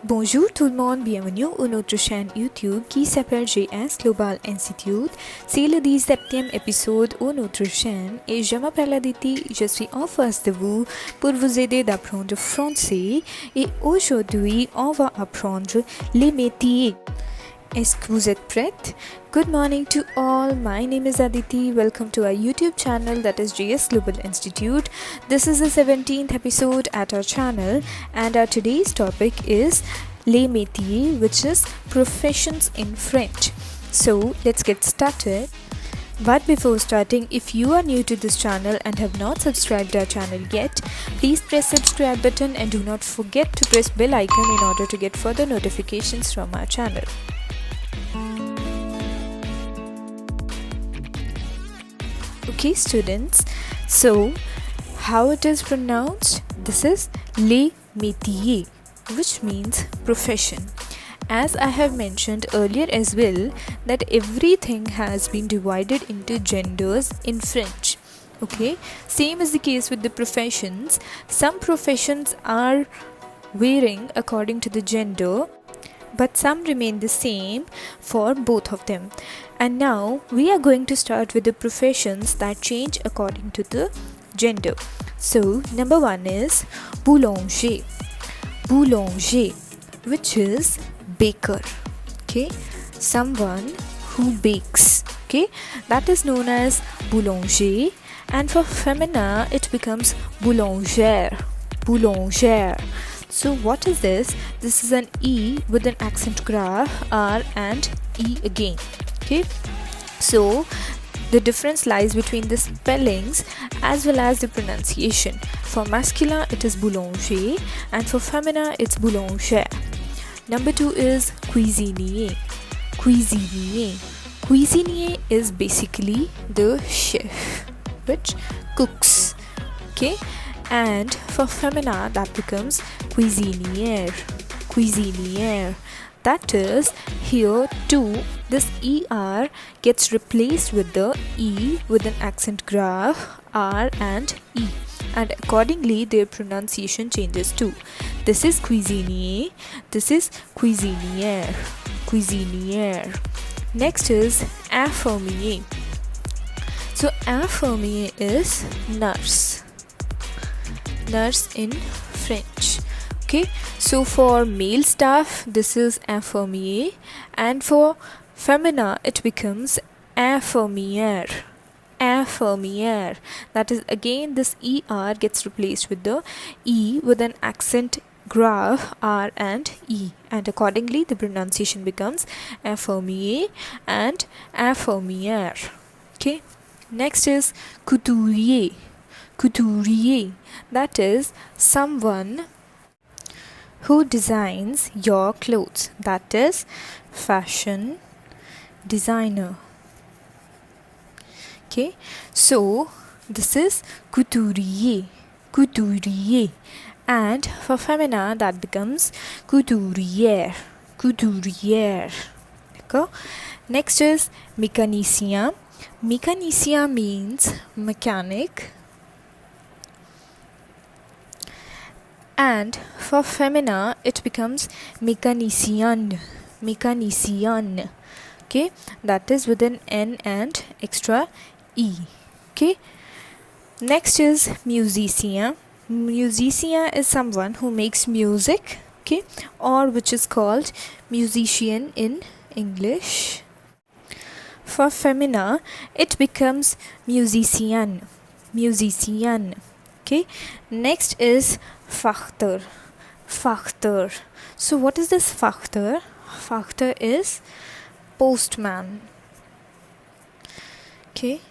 Bonjour tout le monde, bienvenue à notre chaîne YouTube qui s'appelle GS Global Institute. C'est le 17e épisode de notre chaîne et je m'appelle Aditi, je suis en face de vous pour vous aider d'apprendre français et aujourd'hui on va apprendre les métiers. Est-ce que vous êtes prêtes? Good morning to all. My name is Aditi. Welcome to our YouTube channel that is GS Global Institute. This is the 17th episode at our channel and our today's topic is les métiers, which is professions in French. So let's get started. But before starting, if you are new to this channel and have not subscribed our channel yet, please press subscribe button and do not forget to press bell icon in order to get further notifications from our channel. Okay students, so how it is pronounced? This is les métiers, which means profession. As I have mentioned earlier as well, that everything has been divided into genders in French. Okay, same is the case with the professions. Some professions are varying according to the gender, but some remain the same for both of them. And now we are going to start with the professions that change according to the gender. So number one is boulanger. Boulanger, which is baker. Okay, someone who bakes. Okay, that is known as boulanger. And for femina it becomes boulangère. Boulangère. So what is this? This is an E with an accent graph, R and E again. Okay, so the difference lies between the spellings as well as the pronunciation. For masculine it is boulanger and for femina it's boulangère. Number two is cuisinier. Cuisinier. Cuisinier is basically the chef which cooks. Okay, and for femina that becomes cuisinière. Cuisinière. That is, here too this ER gets replaced with the E with an accent graph, R and E, and accordingly their pronunciation changes too. This is cuisinier, this is cuisinière. Cuisinière. Next is infirmier. So infirmier is nurse. Nurse in French. Okay, so for male staff this is infirmier and for femina it becomes infirmière. Infirmière. That is, again this ER gets replaced with the E with an accent graph, R and E, and accordingly the pronunciation becomes infirmier and infirmière. Okay, next is couturier. Couturier, that is someone who designs your clothes, that is fashion designer. Okay, so this is couturier. Couturier. And for femina that becomes couturière. Couturière. Okay. Next is mécanicien. Mécanicien means mechanic. And for femina it becomes mécanicienne. Mécanicienne. Okay, that is with an N and extra E. Okay, next is musicien. Musicien is someone who makes music, okay, or which is called musician in English. For femina it becomes musicienne. Musicienne. Okay, next is facteur. Facteur. So what is this facteur? Facteur is postman. Okay,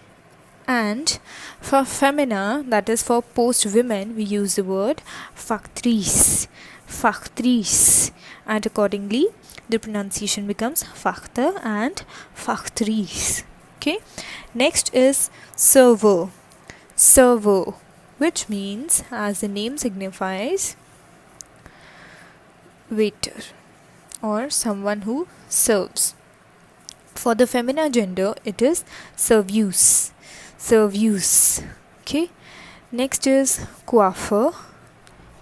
and for femina, that is for post women, we use the word factrice. Factrice, and accordingly the pronunciation becomes facteur and factrice. Okay, next is serveur. Serveur, which means, as the name signifies, waiter or someone who serves. For the feminine gender it is serveuse. Serveuse. Okay, next is coiffeur.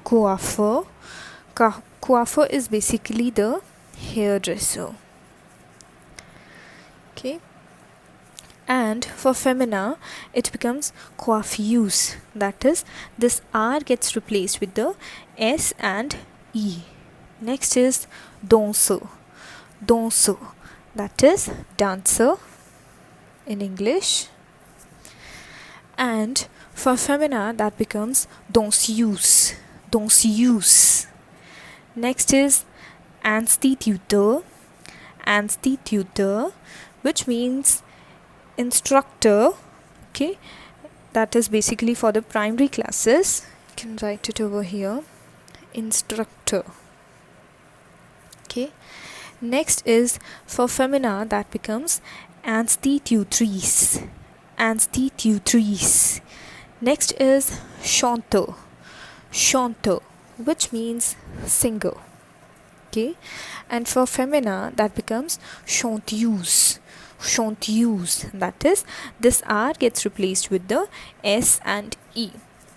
Coiffeur. coiffeur is basically the hairdresser. Okay. And for femina, it becomes coiffeuse. That is, this R gets replaced with the S and E. Next is danser. Danser. That is dancer in English. And for femina, that becomes danseuse. Danseuse. Next is instituteur. Instituteur, which means instructor. Okay, that is basically for the primary classes. You can write it over here, instructor. Okay, next is for femina, that becomes institutrice. Institutrice. Next is chanteur. Chanteur, which means singer. Okay, and for femina, that becomes chanteuse. Chanteuse, that is, this R gets replaced with the S and E.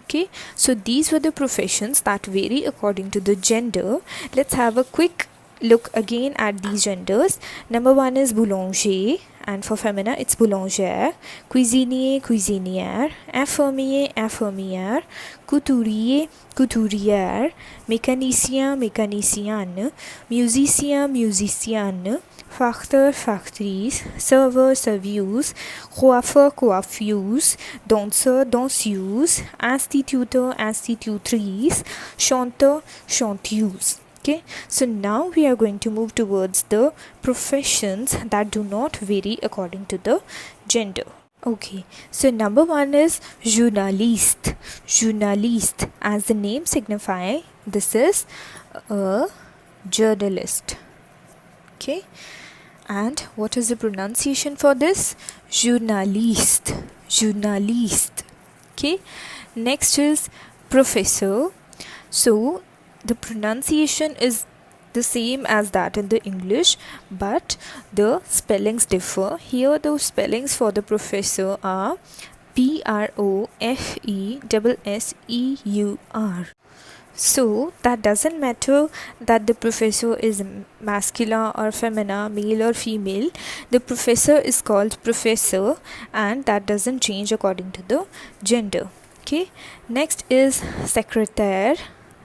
Okay, so these were the professions that vary according to the gender. Let's have a quick look again at these genders. Number 1 is boulanger, and for femina it's boulangère. Cuisinier, cuisinière. Infirmier, infirmière. Couturier, couturière. Mécanicien, mécanicienne. Musicien, musicienne. Facteur, factrice. Serveur, serveuse. Coiffeur, coiffeuse. Danseur, danseuse. Instituteur, institutrice. Chanteur, chanteuse. Okay, so now we are going to move towards the professions that do not vary according to the gender. Okay, so number 1 is journaliste. Journaliste, as the name signifies, this is a journalist. Okay, and what is the pronunciation for this? Journaliste. Journaliste. Okay, next is professor. So the pronunciation is the same as that in the English, but the spellings differ. Here the spellings for the professor are Professeur. So that doesn't matter that the professor is masculine or feminine, male or female. The professor is called professor, and that doesn't change according to the gender. Okay, next is secrétaire.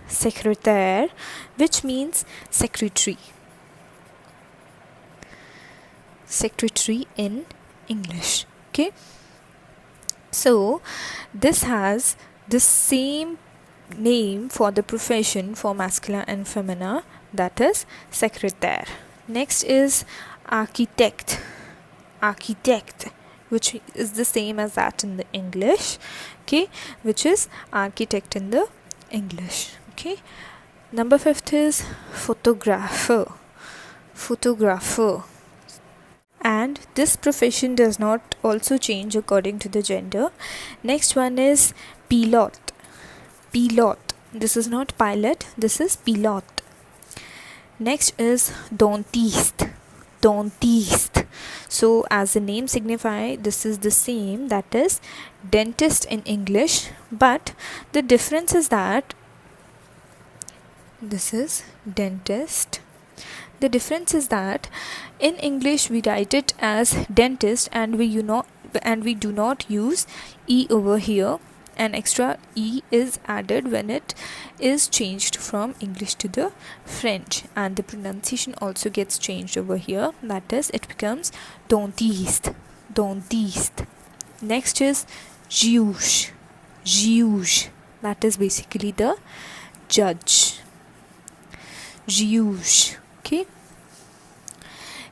Secrétaire, which means secretary. Secretary in English. Okay, so this has the same name for the profession for masculine and feminine, that is secrétaire. Next is architect. Architect, which is the same as that in the English. Okay, which is architect in the English. Okay, number 5 is photographer. Photographer, and this profession does not also change according to the gender. Next one is pilot. Pilot, this is not pilot, this is pilot. Next is dentiste. Dentiste, so as the name signifies, this is the same, that is dentist in English, but the difference is that this is dentist. The difference is that in English we write it as dentist, and we do not use E over here. An extra E is added when it is changed from English to the French, and the pronunciation also gets changed over here, that is it becomes dentiste. Dentiste. Next is juge. Juge, that is basically the judge. Juge. Okay,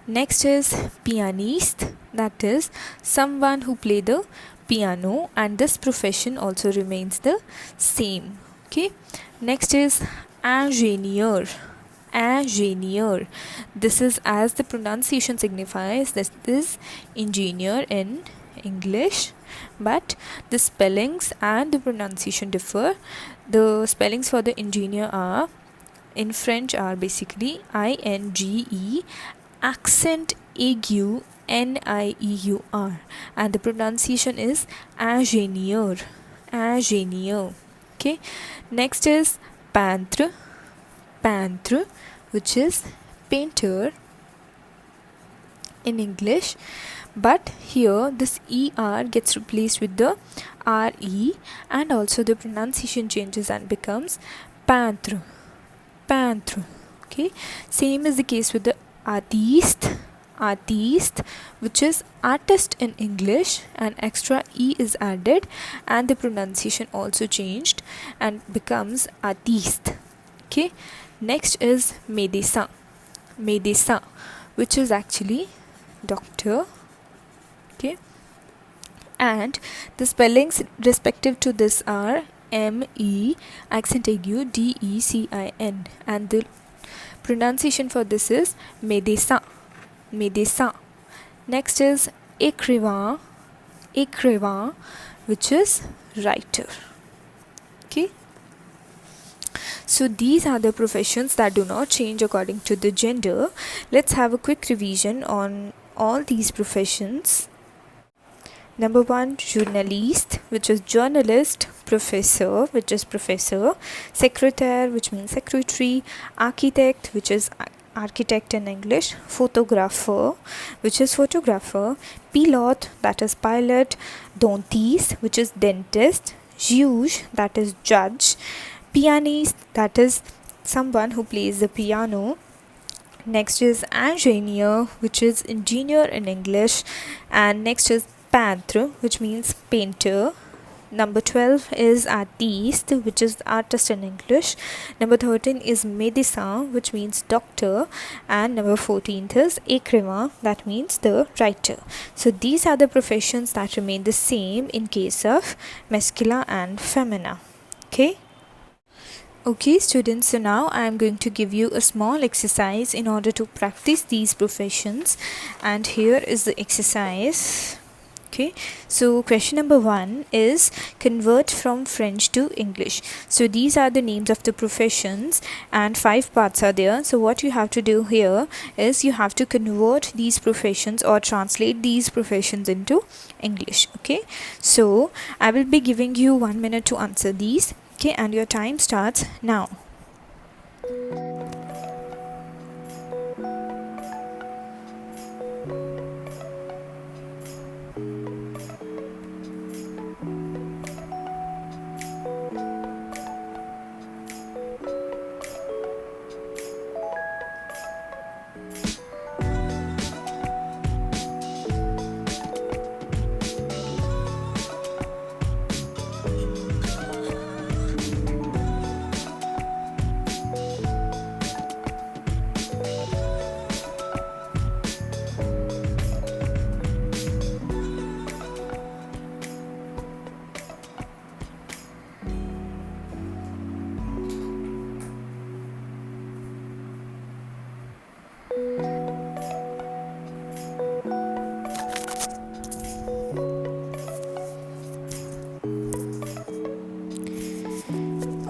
next is pianiste, that is someone who play the piano, and this profession also remains the same. Okay, next is ingénieur. Ingénieur, this is as the pronunciation signifies, this is engineer in English, but the spellings and the pronunciation differ. The spellings for the engineer are in French are basically INGE, accent aigu NIEUR, and the pronunciation is ingénieur. Ingénieur. Okay, next is peintre. peintre, which is painter in English, but here this ER gets replaced with the RE, and also the pronunciation changes and becomes peintre, peintre. Okay, same is the case with the artiste, artiste, which is artist in English, and extra E is added and the pronunciation also changed and becomes artiste. Okay, next is médecin, médecin, which is actually doctor. Okay, and the spellings respective to this are M-E accent aigu D-E-C-I-N, and the pronunciation for this is médecin, médecin. Next is écrivain, écrivain, which is writer. Okay, so these are the professions that do not change according to the gender. Let's have a quick revision on all these professions. Number 1, journaliste, which is journalist. Professor, which is professor. Secrétaire, which means secretary. Architect, which is architect in English. Photographer, which is photographer. Pilote, that is pilot. Dentiste, which is dentist. Juge, that is judge. Pianiste, that is someone who plays the piano. Next is ingénieur, which is engineer in English. And next is peintre, which means painter. Number 12 is artiste, which is artist in English. Number 13 is médecin, which means doctor. And number 14 is écrivain, that means the writer. So these are the professions that remain the same in case of masculine and femina. Okay students, so now I am going to give you a small exercise in order to practice these professions, and here is the exercise. Okay, so question number 1 is convert from French to English. So these are the names of the professions and 5 parts are there. So what you have to do here is you have to convert these professions or translate these professions into English. Okay, so I will be giving you 1 minute to answer these. Okay, and your time starts now.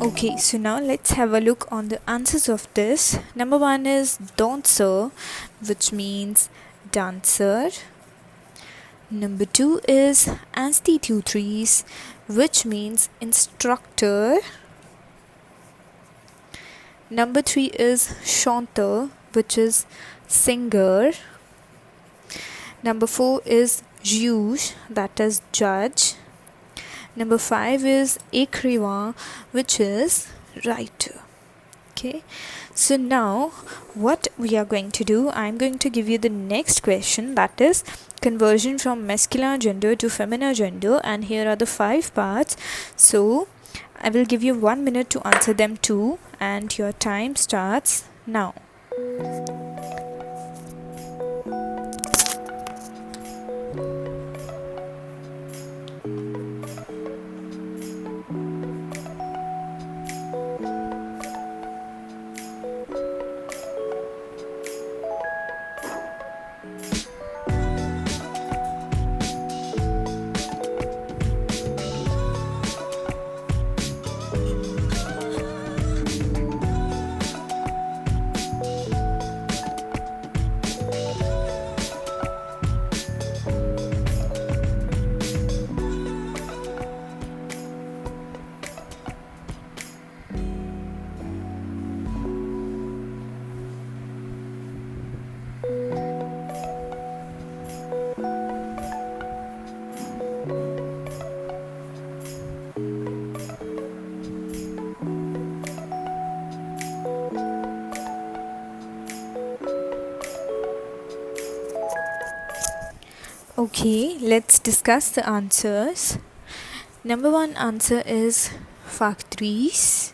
Okay, so now let's have a look on the answers of this. Number 1 is dancer, which means dancer. Number 2 is institutrice, which means instructor. Number 3 is chanteur, which is singer. Number 4 is juge, that is judge. Number 5 is écrivain, which is writer. Okay, so now what we are going to do, I'm going to give you the next question, that is conversion from masculine gender to feminine gender, and here are the 5 parts. So I will give you 1 minute to answer them too, and your time starts now. Okay, let's discuss the answers. Number one answer is factrice.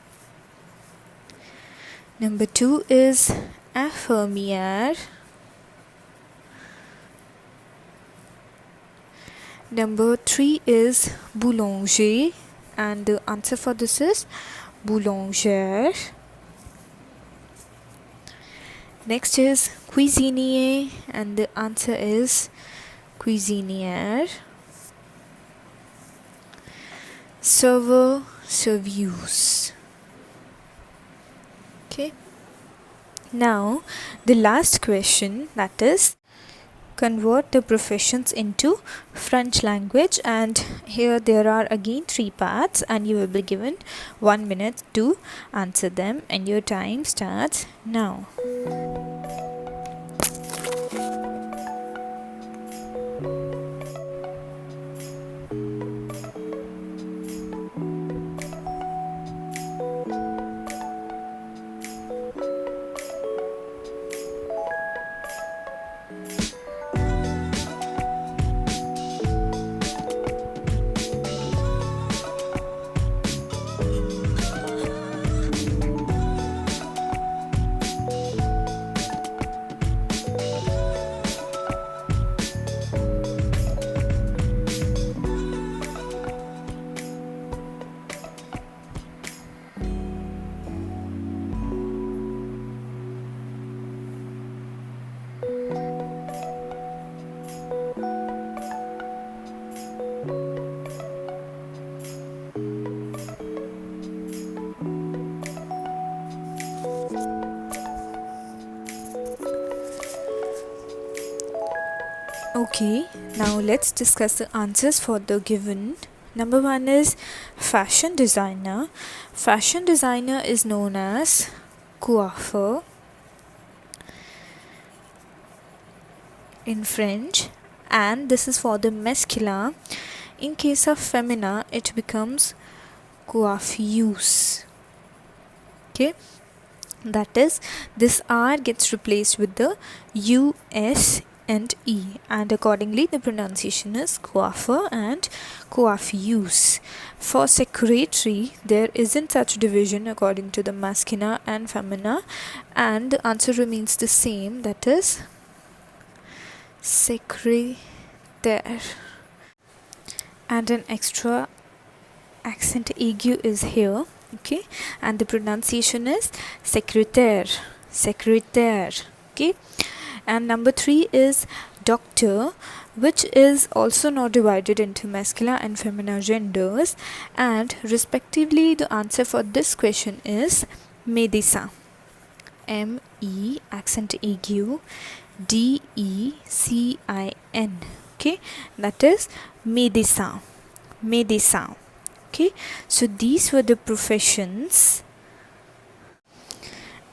Number two is infirmière. Number three is boulanger, and the answer for this is boulangère. Next is cuisinier, and the answer is cuisinière. Serveur, serveuse. Okay. Now the last question, that is convert the professions into French language, and here there are again 3 parts and you will be given 1 minute to answer them, and your time starts now. Okay, now let's discuss the answers for the given. Number one is fashion designer. Fashion designer is known as coiffeur in French, and this is for the masculine. In case of femina, it becomes coiffeuse. Okay, that is, this R gets replaced with the US and E, and accordingly the pronunciation is coiffeur and coiffeuse. For secretary, there isn't such division according to the masculina and femina, and the answer remains the same, that is secrétaire. And an extra accent aigu is here, okay, and the pronunciation is secrétaire. Okay. And number 3 is doctor, which is also not divided into masculine and feminine genders, and respectively the answer for this question is médecin. M-E accent aigu D-E-C-I-N. Okay, that is médecin. Okay, so these were the professions.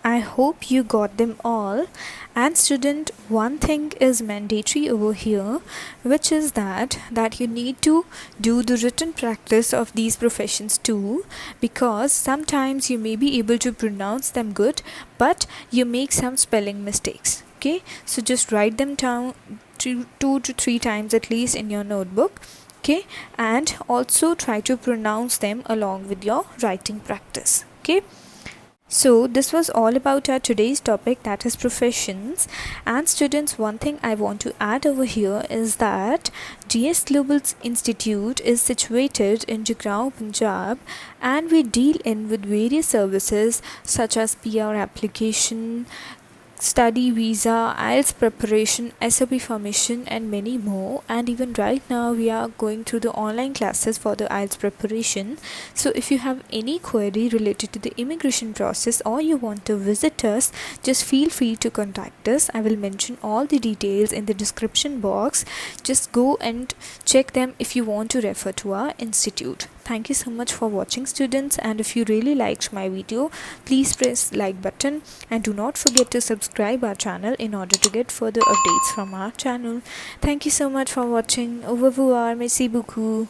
I hope you got them all. And student, one thing is mandatory over here, which is that you need to do the written practice of these professions too, because sometimes you may be able to pronounce them good, but you make some spelling mistakes. Okay, so just write them down 2 to 3 times at least in your notebook. Okay, and also try to pronounce them along with your writing practice. Okay. So this was all about our today's topic, that is professions. And students, one thing I want to add over here is that GS Global Institute is situated in Jagraon, Punjab, and we deal in with various services such as PR application, study visa, IELTS preparation, SOP formation, and many more. And even right now we are going through the online classes for the IELTS preparation. So if you have any query related to the immigration process or you want to visit us, just feel free to contact us. I will mention all the details in the description box. Just go and check them if you want to refer to our institute. Thank you so much for watching, students, and if you really liked my video, please press like button and do not forget to subscribe our channel in order to get further updates from our channel. Thank you so much for watching. Au revoir, merci beaucoup.